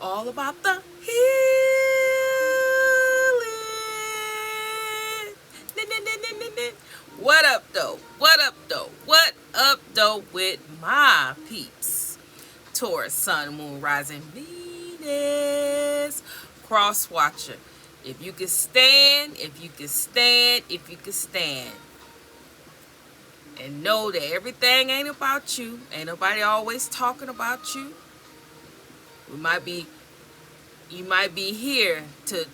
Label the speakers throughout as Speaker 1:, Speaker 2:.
Speaker 1: All about the healing. What up, though? What up, though? What up, though, with my peeps? Taurus, Sun, Moon, Rising, Venus, Cross Watcher. If you can stand, if you can stand, if you can stand. And know that everything ain't about you. Ain't nobody always talking about you. We might be you might be here to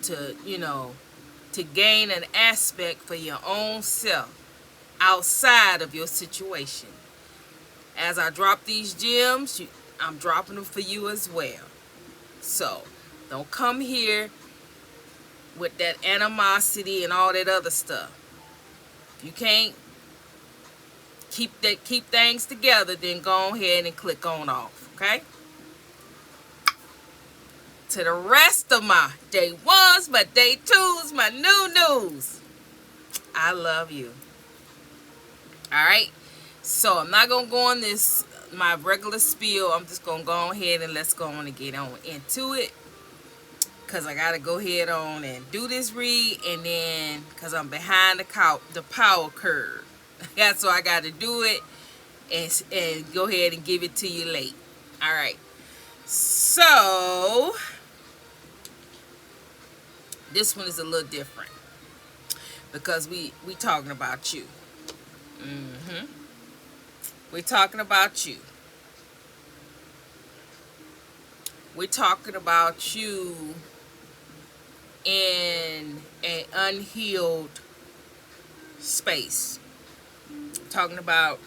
Speaker 1: gain an aspect for your own self outside of your situation. As I drop these gems, I'm dropping them for you as well. So don't come here with that animosity and all that other stuff. If you can't keep things together, then go ahead and click on off. Okay? To the rest of my day ones, my day twos, my new news. I love you. Alright? So I'm not gonna go on this my regular spiel. I'm just gonna go ahead and let's go on and get on into it. Cause I gotta go ahead on and do this read, and then cause I'm behind the power curve. That's so I gotta do it and go ahead and give it to you late. Alright. So this one is a little different because we talking about you. We're talking about you. We're talking about you in an unhealed space. Talking about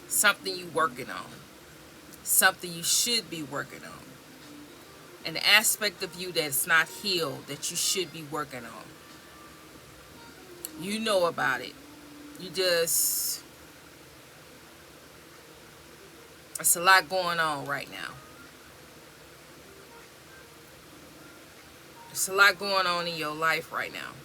Speaker 1: something you working on. Something you should be working on. An aspect of you that's not healed that you should be working on. You know about it. It's a lot going on right now. It's a lot going on in your life right now.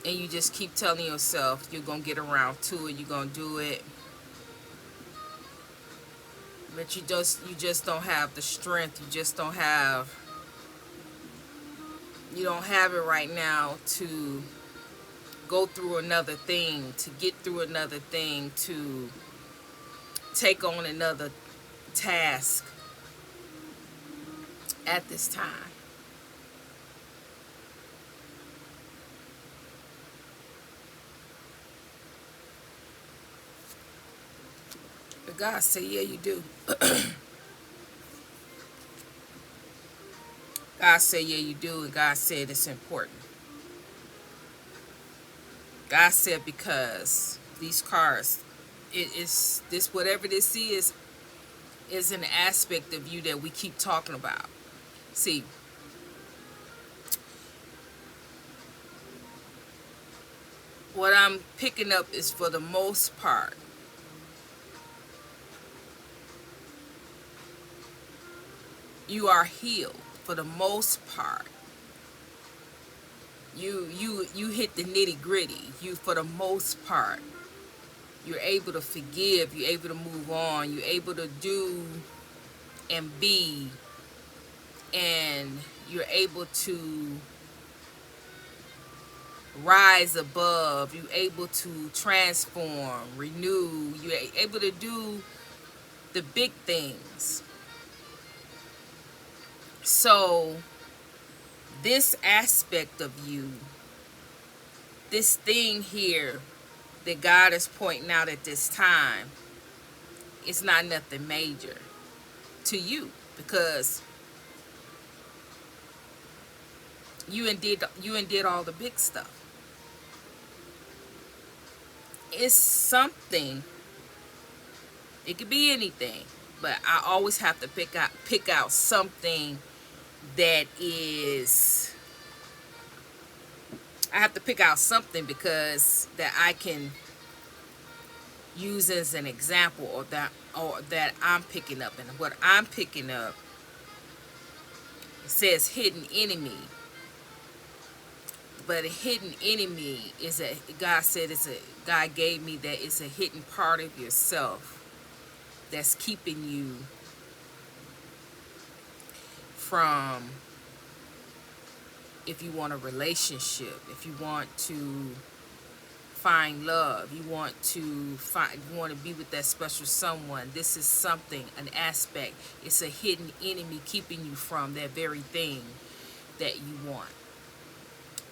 Speaker 1: And you just keep telling yourself you're going to get around to it, you're going to do it. But you just don't have the strength, you don't have it right now to go through another thing, to get through another thing, to take on another task at this time. But God said, yeah, you do. God said, yeah, you do, and God said it's important. God said because these cards, it is this whatever this is an aspect of you that we keep talking about. See, what I'm picking up is for the most part, you are healed for the most part. You hit the nitty gritty. You, for the most part, you're able to forgive. You're able to move on. You're able to do and be, and you're able to rise above. You're able to transform, renew. You're able to do the big things. So this aspect of you, this thing here that God is pointing out at this time, it's not nothing major to you because you did all the big stuff. It's something. It could be anything, but I always have to pick out something that is. I have to pick out something because that I can use as an example, or that I'm picking up. And what I'm picking up, it says hidden enemy. But a hidden enemy is God gave me that it's a hidden part of yourself that's keeping you from if you want a relationship, if you want to find love, you want to be with that special someone. This is something, an aspect. It's a hidden enemy keeping you from that very thing that you want.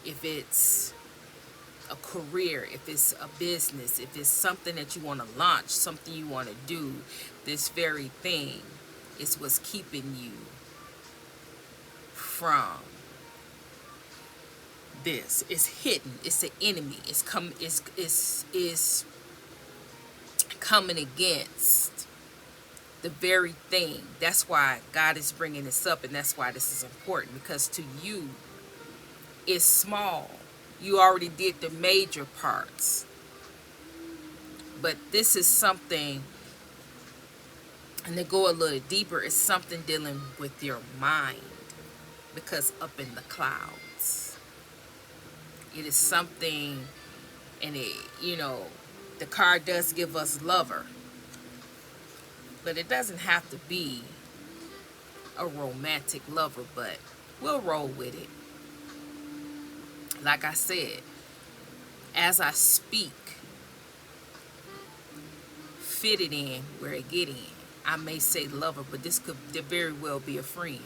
Speaker 1: If it's a career, if it's a business, if it's something that you want to launch, something you want to do, this very thing is what's keeping you from this. It's hidden. It's an enemy. It's coming against the very thing. That's why God is bringing this up, and that's why this is important, because to you it's small. You already did the major parts, but this is something, and to go a little deeper, it's something dealing with your mind, because up in the clouds it is something. And it, the card does give us lover, but it doesn't have to be a romantic lover, but we'll roll with it. Like I said, as I speak, fit it in where it get in. I may say lover, but this could very well be a friend.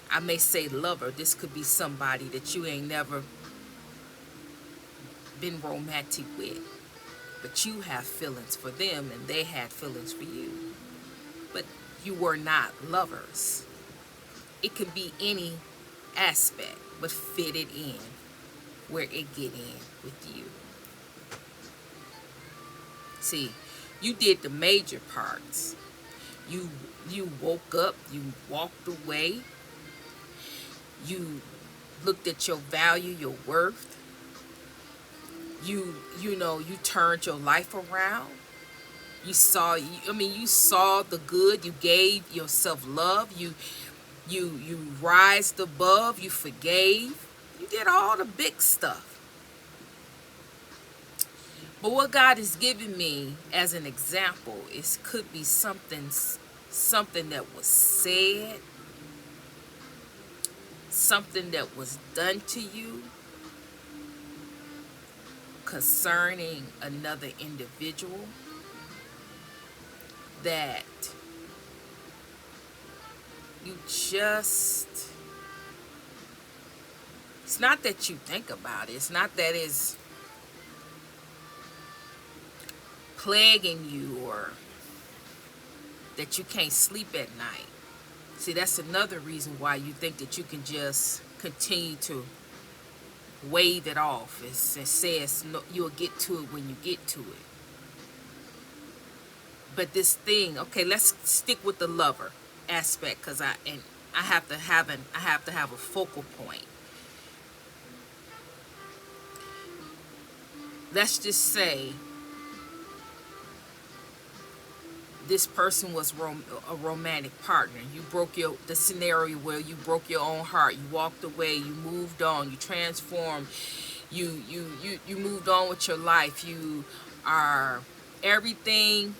Speaker 1: I may say lover, this could be somebody that you ain't never been romantic with, but you have feelings for them and they had feelings for you, but you were not lovers. It can be any aspect, but fit it in where it get in with you. See, you did the major parts. You woke up, you walked away, you looked at your value, your worth. You turned your life around. You saw the good. You gave yourself love. You rised above. You forgave. You did all the big stuff. But what God is giving me as an example could be something that was said, something that was done to you concerning another individual, that you just, it's not that you think about it, it's not that it's plaguing you or that you can't sleep at night. See, that's another reason why you think that you can just continue to wave it off. It says no, you'll get to it when you get to it. But this thing, okay, let's stick with the lover aspect, because I have to have a focal point. Let's just say this person was a romantic partner. You broke the scenario where you broke your own heart. You walked away. You moved on. You transformed. You moved on with your life. You are everything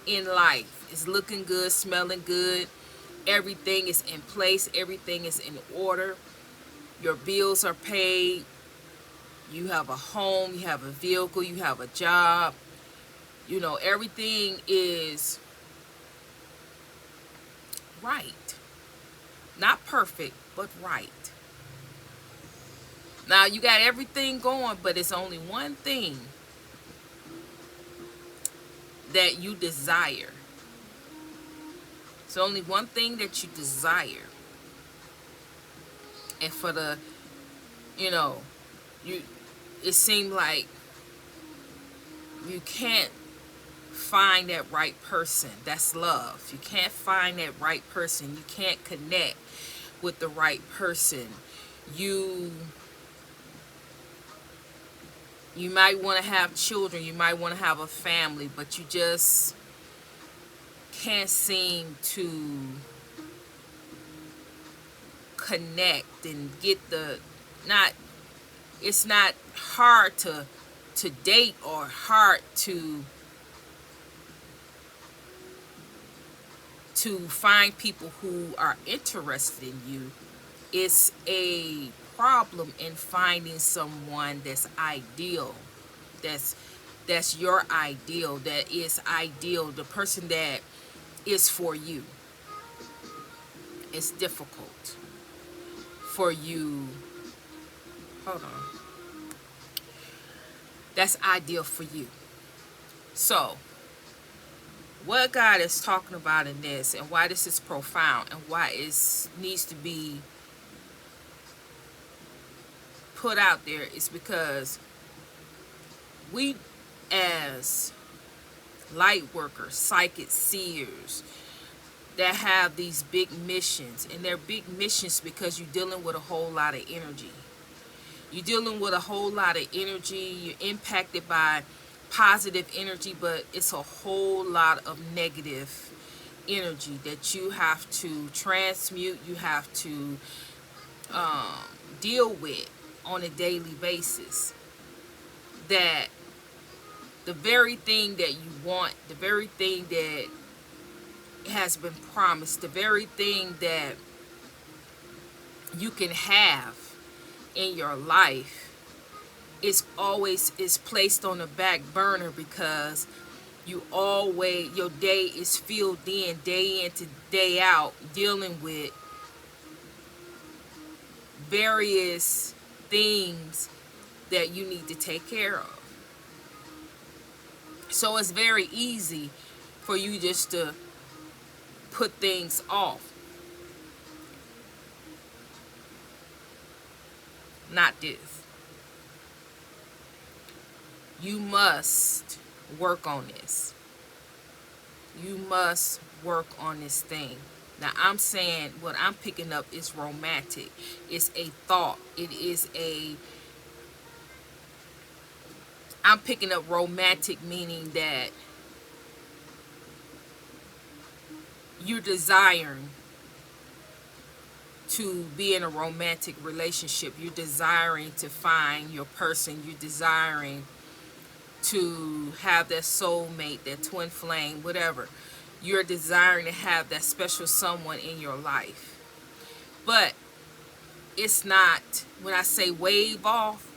Speaker 1: in life is looking good, smelling good. Everything is in place. Everything is in order. Your bills are paid. You have a home. You have a vehicle. You have a job. Everything is right. Not perfect, but right. Now you got everything going, but it's only one thing that you desire. It's only one thing that you desire. And for the, it seemed like you can't find that right person. That's love. You can't find that right person. You can't connect with the right person. You might want to have children. You might want to have a family, but you just can't seem to connect and get it's not hard to date or hard to to find people who are interested in you. It's a problem in finding someone that's ideal, that's your ideal, that is ideal, the person that is for you. It's difficult for you. Hold on. That's ideal for you. So, what God is talking about in this, and why this is profound, and why it needs to be put out there, is because we, as light workers, psychic seers, that have these big missions, and they're big missions because you're dealing with a whole lot of energy. You're dealing with a whole lot of energy. You're impacted by positive energy, but it's a whole lot of negative energy that you have to transmute, you have to deal with on a daily basis. That the very thing that you want, the very thing that has been promised, the very thing that you can have in your life is always placed on the back burner, because you always, your day is filled in, day to day out, dealing with various things that you need to take care of. So it's very easy for you just to put things off. Not this. You must work on this. You must work on this thing. Now, I'm saying what I'm picking up is romantic. It's a thought. I'm picking up romantic, meaning that you're desiring to be in a romantic relationship. You're desiring to find your person. You're desiring to have that soulmate, that twin flame, whatever. You're desiring to have that special someone in your life. But it's not, when I say wave off,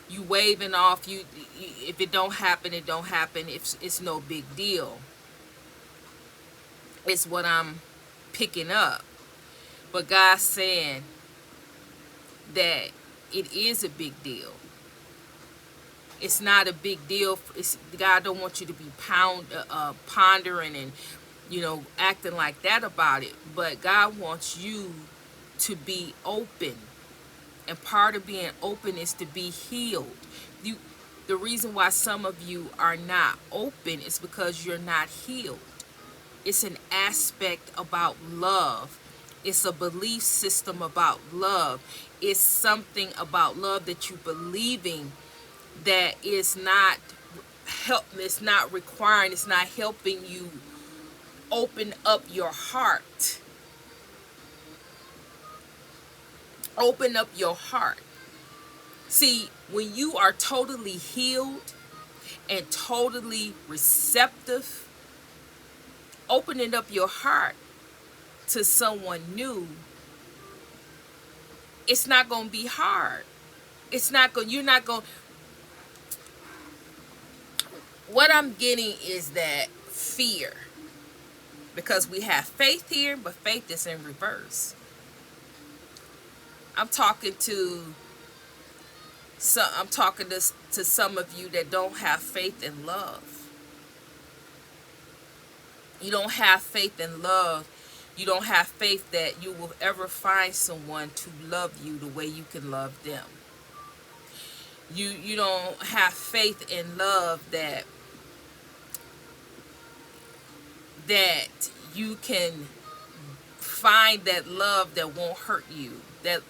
Speaker 1: you waving off, you if it don't happen, it don't happen. It's no big deal. It's what I'm picking up. But God's saying that it is a big deal. It's not a big deal. God don't want you to be pondering and, acting like that about it. But God wants you to be open. And part of being open is to be healed. The reason why some of you are not open is because you're not healed. It's an aspect about love. It's a belief system about love. It's something about love that you believing that is not it's not requiring, it's not helping you open up your heart. Open up your heart. See, when you are totally healed and totally receptive, opening up your heart to someone new, it's not going to be hard. You're not going. What I'm getting is that fear. Because we have faith here, but faith is in reverse. I'm talking to some of you that don't have faith in love. You don't have faith in love. You don't have faith that you will ever find someone to love you the way you can love them. You don't have faith in love that you can find that love that won't hurt you. That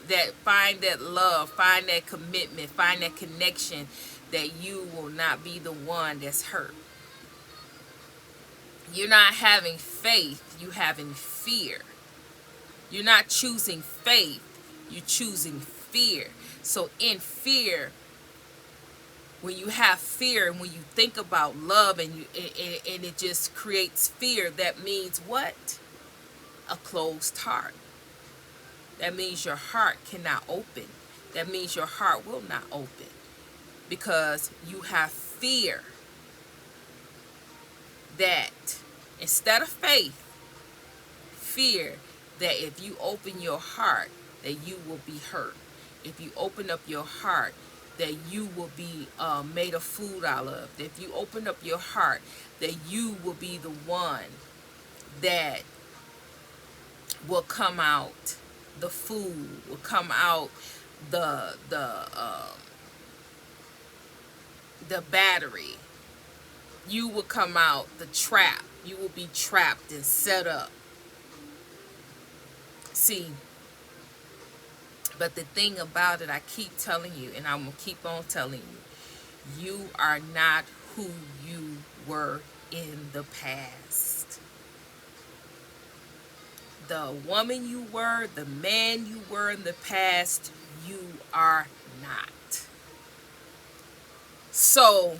Speaker 1: find that love, find that commitment, find that connection, that you will not be the one that's hurt. You're not having faith, you're having fear. You're not choosing faith, you're choosing fear. So in fear, when you have fear and when you think about love and it just creates fear, that means what? a closed heart. That means your heart cannot open. That means your heart will not open because you have fear that instead of faith, fear that if you open your heart that you will be hurt. If you open up your heart that you will be made a fool out of. If you open up your heart that you will be the one that will come out the fool, will come out the battery. You will come out the trap. You will be trapped and set up. See, but the thing about it, I keep telling you, and I'm going to keep on telling you, you are not who you were in the past. The woman you were, the man you were in the past, you are not. So,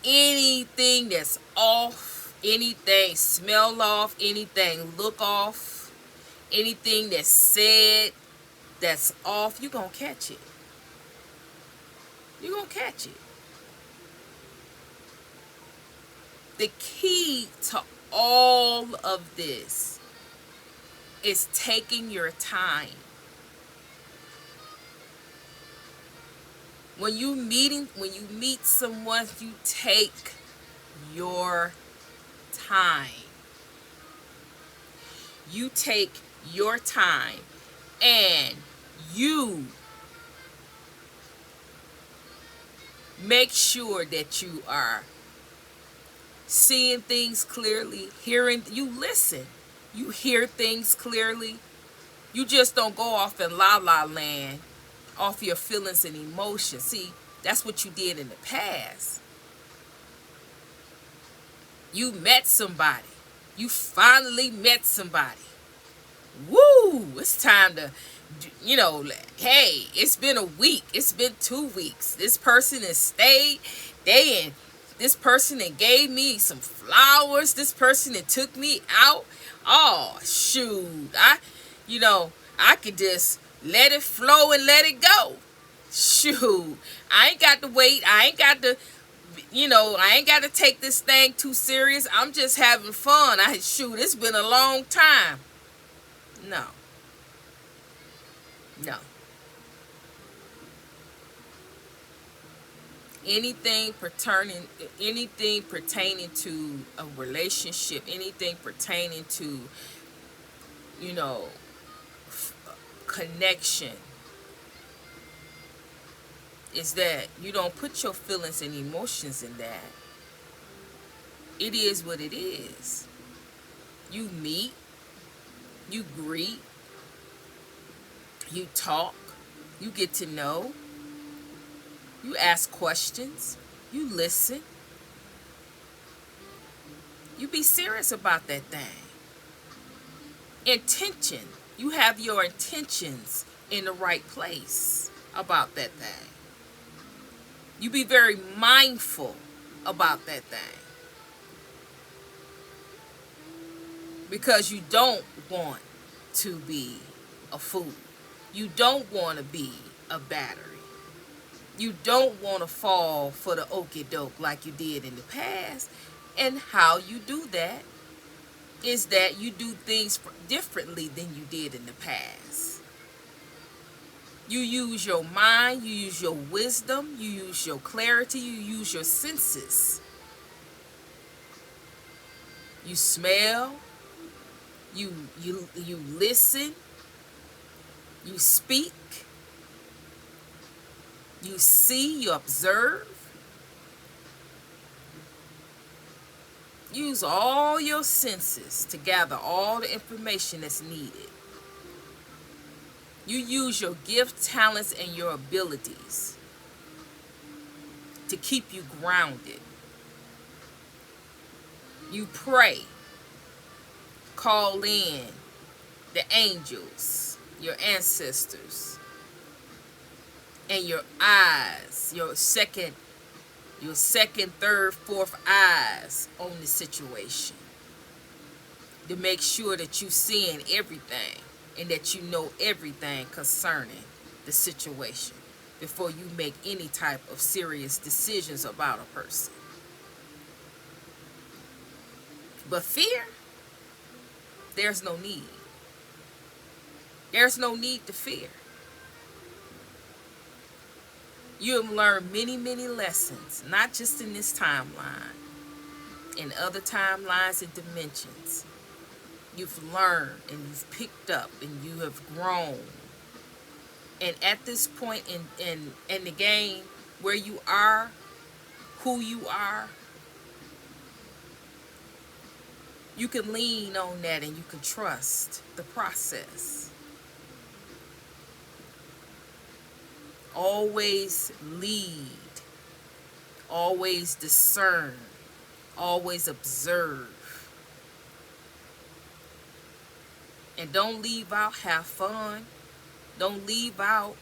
Speaker 1: anything that's off, anything smell off, anything look off, anything that's said that's off, you're going to catch it. You're going to catch it. The key to all of this is taking your time. When you meet someone, you take your time. You take your time and you make sure that you are seeing things clearly, you listen. You hear things clearly. You just don't go off in la-la land, off your feelings and emotions. See, that's what you did in the past. You met somebody. You finally met somebody. Woo! It's time to, hey, it's been a week. It's been 2 weeks. This person has stayed. This person that gave me some flowers. This person that took me out. Oh, shoot. I could just let it flow and let it go. Shoot. I ain't got to wait. I ain't got to take this thing too serious. I'm just having fun. It's been a long time. No. Anything pertaining to a relationship, anything pertaining to, connection, is that you don't put your feelings and emotions in that. It is what it is. You meet, you greet, you talk, you get to know, you ask questions, you listen, you be serious about that thing. Intention, you have your intentions in the right place about that thing. You be very mindful about that thing. Because you don't want to be a fool. You don't want to be a battery. You don't want to fall for the okie doke like you did in the past. And how you do that is that you do things differently than you did in the past. You use your mind, you use your wisdom, you use your clarity, you use your senses. You smell, you listen, you speak, you see, you observe. Use all your senses to gather all the information that's needed. You use your gifts, talents, and your abilities to keep you grounded. You pray, call in the angels, your ancestors, and your eyes, your second, third, fourth eyes on the situation. to make sure that you seeing everything and that you know everything concerning the situation before you make any type of serious decisions about a person. But fear, there's no need. There's no need to fear. You have learned many, many lessons, not just in this timeline, in other timelines and dimensions. You've learned and you've picked up and you have grown. And at this point in the game, where you are, who you are, you can lean on that and you can trust the process. Always lead, always discern, always observe. And don't leave out have fun. Don't leave out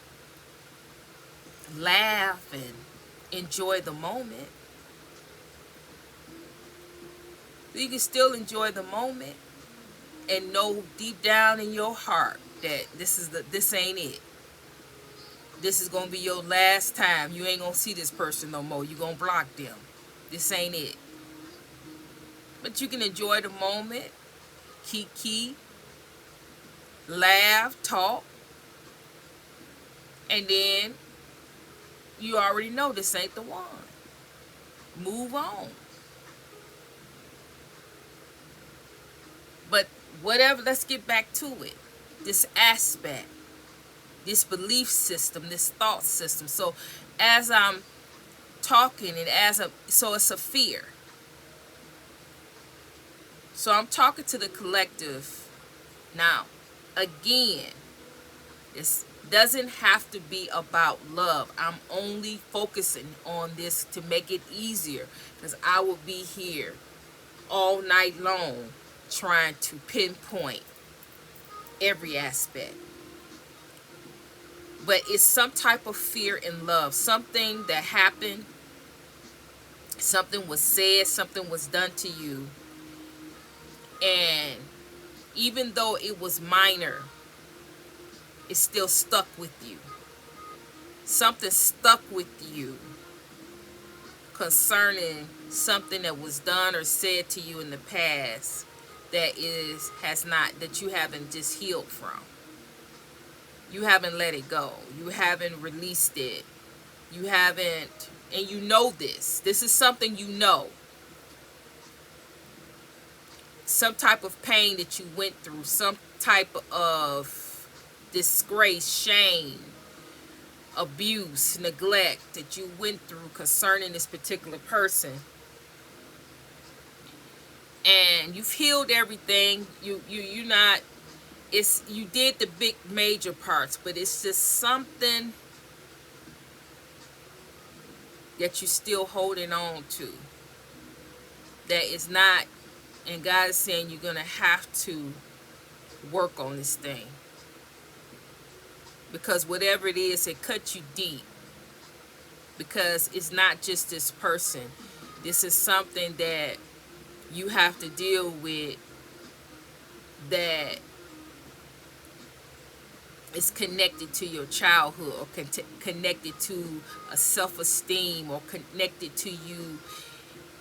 Speaker 1: laugh and enjoy the moment. You can still enjoy the moment and know deep down in your heart that this ain't it. This is gonna be your last time. You ain't gonna see this person no more. You gonna block them. This ain't it. But you can enjoy the moment, kiki, laugh, talk, and then you already know this ain't the one. Move on. But whatever, let's get back to it. This aspect, this belief system, this thought system. So as I'm talking and so it's a fear. So I'm talking to the collective now. Again, this doesn't have to be about love. I'm only focusing on this to make it easier because I will be here all night long trying to pinpoint every aspect. But it's some type of fear in love. Something that happened, something was said, something was done to you. And even though it was minor, it still stuck with you. Something stuck with you concerning something that was done or said to you in the past that you haven't just healed from. You haven't let it go. You haven't released it. You haven't, and you know this. This is something you know. Some type of pain that you went through, some type of disgrace, shame, abuse, neglect that you went through concerning this particular person. And you've healed everything. You did the big major parts, but it's just something that you're still holding on to. That is not, and God is saying you're going to have to work on this thing. Because whatever it is, it cuts you deep. Because it's not just this person. This is something that you have to deal with that is connected to your childhood or connected to a self-esteem or connected to you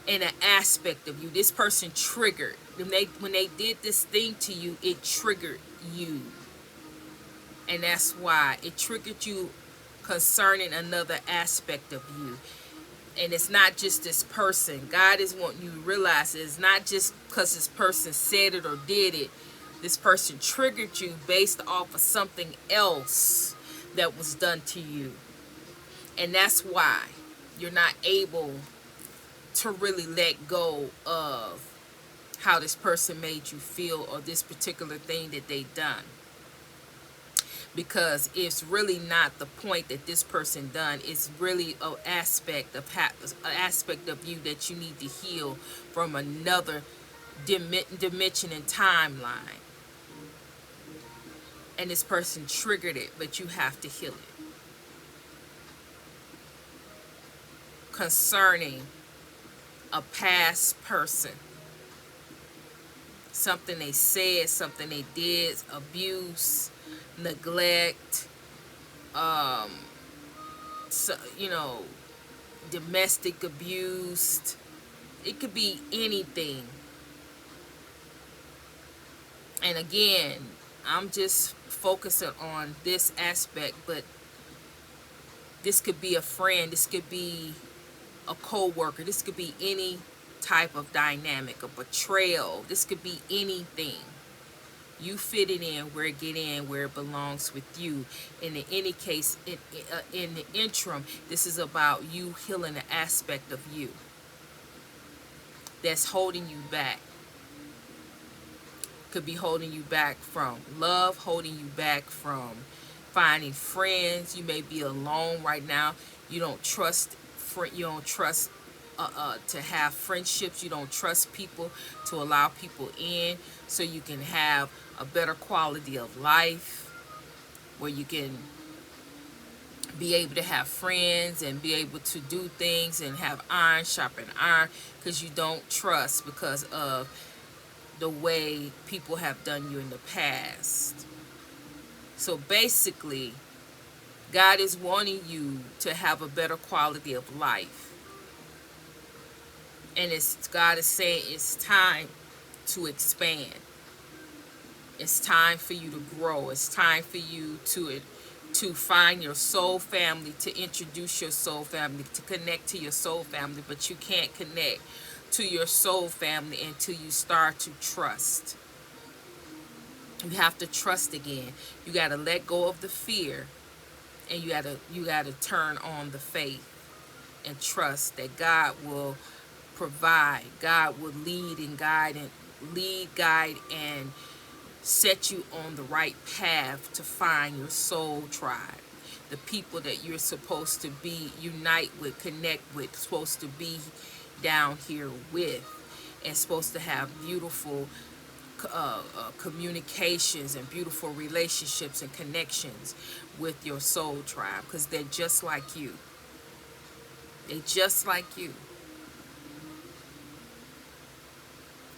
Speaker 1: in an aspect of you. This person triggered. When they did this thing to you, it triggered you. And that's why it triggered you concerning another aspect of you. And it's not just this person. God is wanting you to realize it's not just because this person said it or did it. This person triggered you based off of something else that was done to you. And that's why you're not able to really let go of how this person made you feel or this particular thing that they done. Because it's really not the point that this person done. It's really an aspect of you that you need to heal from another dimension and timeline. And this person triggered it, but you have to heal it. Concerning a past person. something they said, something they did, abuse, neglect, um, so, domestic abuse. It could be anything. And again, I'm just focusing on this aspect, but this could be a friend, this could be a co-worker, this could be any type of dynamic, a betrayal, this could be anything. You fit it in where it get in, where it belongs with you. And in any case, in the interim, this is about you healing the aspect of you that's holding you back. Could be holding you back from love, holding you back from finding friends. You may be alone right now. You don't trust to have friendships. You don't trust people to allow people in so you can have a better quality of life, where you can be able to have friends and be able to do things and have iron sharpen iron, because you don't trust because of the way people have done you in the past. So basically, God is wanting you to have a better quality of life. And God is saying it's time to expand. It's time for you to grow. It's time for you to find your soul family, to introduce your soul family, to connect to your soul family. But you can't connect to your soul family until you start to trust. You have to trust again. You got to let go of the fear, and you got to turn on the faith and trust that God will provide. God will lead, guide, and set you on the right path to find your soul tribe. The people that you're supposed to be, unite with, connect with, supposed to be down here with, and supposed to have beautiful communications and beautiful relationships and connections with your soul tribe, because they're just like you. They're just like you.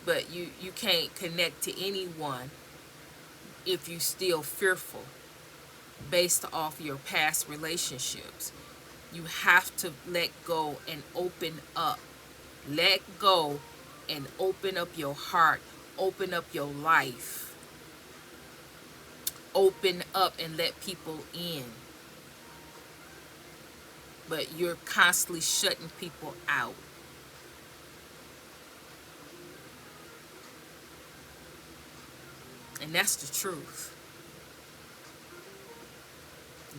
Speaker 1: But you can't connect to anyone if you still fearful based off your past relationships. You have to let go and open up. Let go and open up your heart. Open up your life. Open up and let people in. But you're constantly shutting people out. And that's the truth.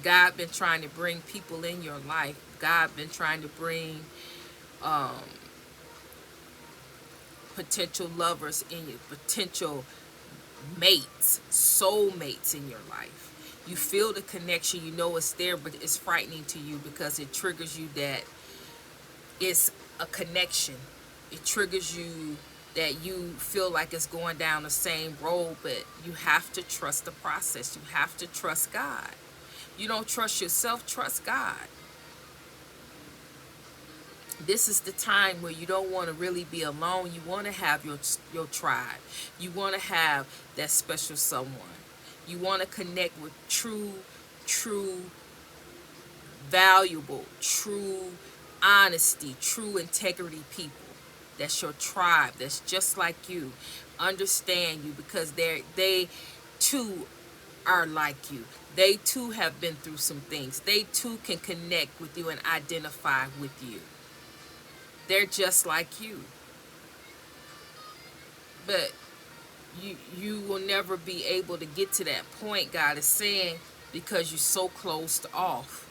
Speaker 1: God been trying to bring people in your life. God been trying to bring potential lovers in you, potential mates, soul mates in your life. You feel the connection, you know it's there, but it's frightening to you because it triggers you that it's a connection. It triggers you that you feel like it's going down the same road, but you have to trust the process. You have to trust God. You don't trust yourself, trust God. This is the time where you don't want to really be alone. You want to have your tribe. You want to have that special someone. You want to connect with true, valuable, true honesty, true integrity people. That's your tribe. That's just like you. Understand you, because they too are like you. They too have been through some things. They too can connect with you and identify with you. They're just like you. But you will never be able to get to that point, God is saying, because you're so closed off.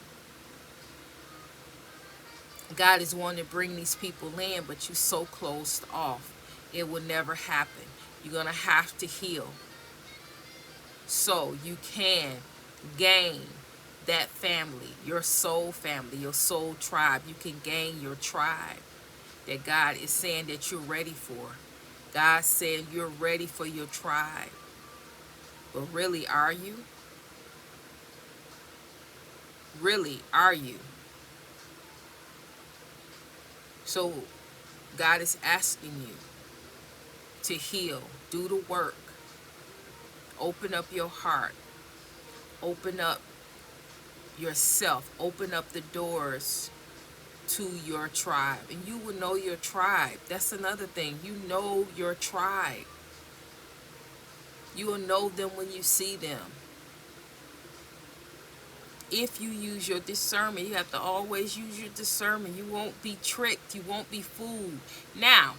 Speaker 1: God is wanting to bring these people in, but you're so closed off. It will never happen. You're going to have to heal so you can gain that family, your soul family, your soul tribe. You can gain your tribe that God is saying that you're ready for. God said you're ready for your tribe. But really, are you? Really, are you? So God is asking you, to heal. Do the work. Open up your heart. Open up yourself. Open up the doors to your tribe. And you will know your tribe. That's another thing. You know your tribe. You will know them when you see them. If you use your discernment, you have to always use your discernment. You won't be tricked. You won't be fooled. Now,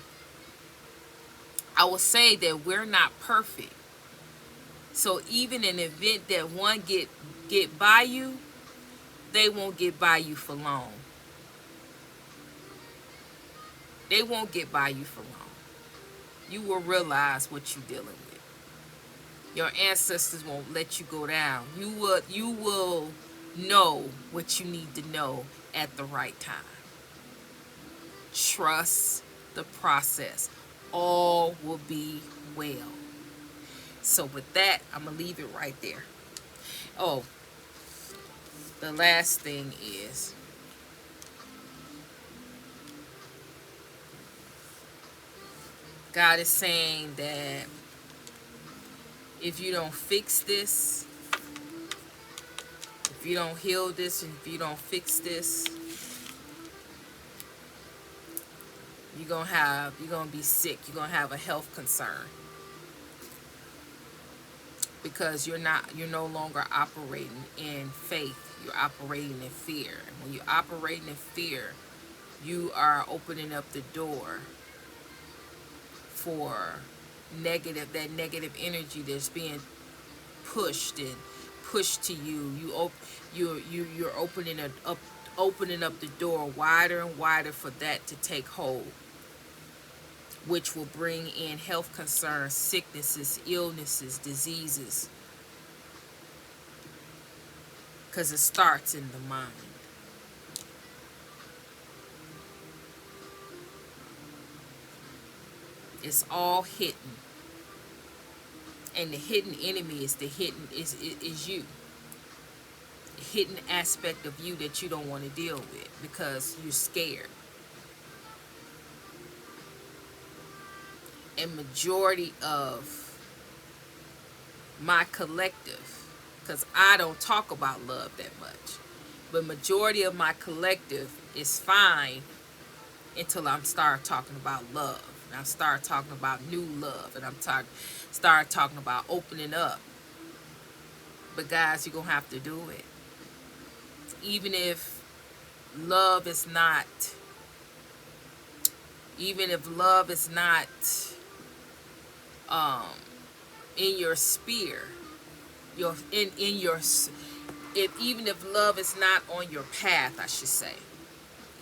Speaker 1: I will say that we're not perfect. So even in the event that one get by you, they won't get by you for long. They won't get by you for long. You will realize what you're dealing with. Your ancestors won't let you go down. You will know what you need to know at the right time. Trust the process. All will be well. So with that, I'm going to leave it right there. Oh, the last thing is, God is saying that if you don't fix this, if you don't heal this, and if you don't fix this, you're gonna be sick. You're gonna have a health concern. Because you're no longer operating in faith. You're operating in fear. And when you're operating in fear, you are opening up the door for that negative energy that's being pushed to you. You're opening up the door wider and wider for that to take hold, which will bring in health concerns, sicknesses, illnesses, diseases. Because it starts in the mind. It's all hidden. And the hidden enemy is you. The hidden aspect of you that you don't want to deal with because you're scared. And majority of my collective, because I don't talk about love that much, but majority of my collective is fine until I start talking about love. And I start talking about new love. And start talking about opening up. But guys, you're going to have to do it. Even if love is not in your sphere, even if love is not on your path, I should say.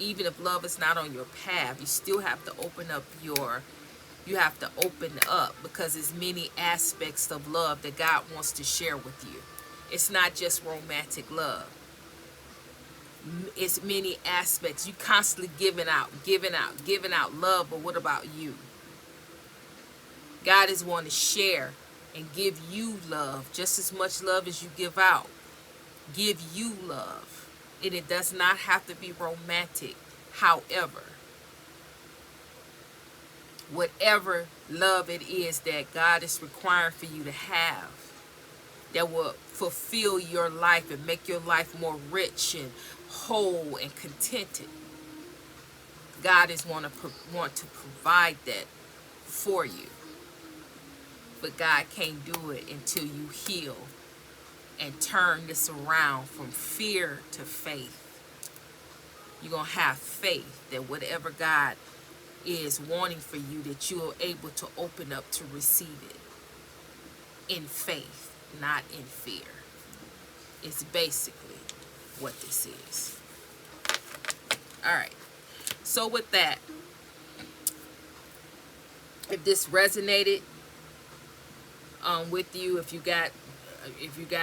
Speaker 1: Even if love is not on your path, you still have to open up because there's many aspects of love that God wants to share with you. It's not just romantic love. It's many aspects. You constantly giving out love, but what about you? God is wanting to share and give you love, just as much love as you give out. Give you love. And it does not have to be romantic. However, whatever love it is that God is requiring for you to have, that will fulfill your life and make your life more rich and whole and contented, God is want to provide that for you. But God can't do it until you heal and turn this around from fear to faith. You're going to have faith that whatever God is wanting for you, that you are able to open up to receive it in faith, not in fear. It's basically what this is. All right. So with that, if this resonated with you, if you got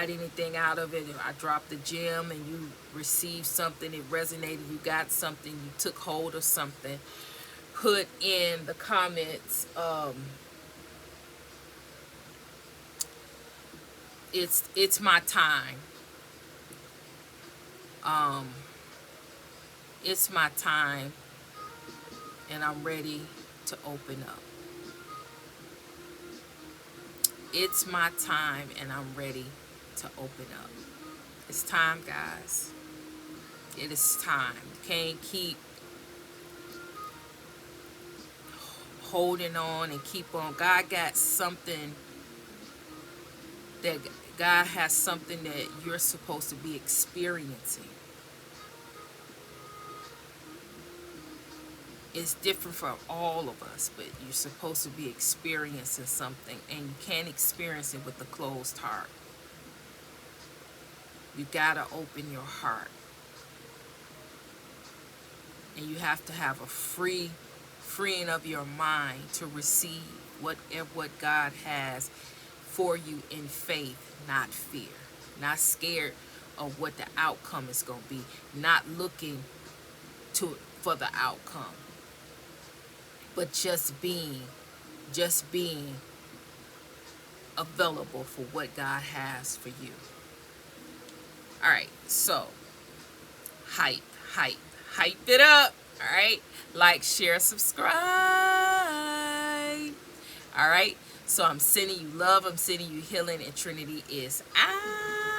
Speaker 1: anything out of it, if I dropped a gem and you received something, it resonated, you got something, you took hold of something, put in the comments, it's my time. It's my time, and I'm ready to open up. It's my time and I'm ready to open up. It's time, guys. It is time. You can't keep holding on and keep on. God got something that God has something that you're supposed to be experiencing. It's different for all of us, but you're supposed to be experiencing something, and you can't experience it with a closed heart. You gotta open your heart, and you have to have a freeing of your mind to receive what God has for you in faith, not fear, not scared of what the outcome is going to be, not looking to for the outcome, but just being available for what God has for you. All right, so hype it up. All right, like, share, subscribe. All right, so I'm sending you love, I'm sending you healing, and Trinity is out.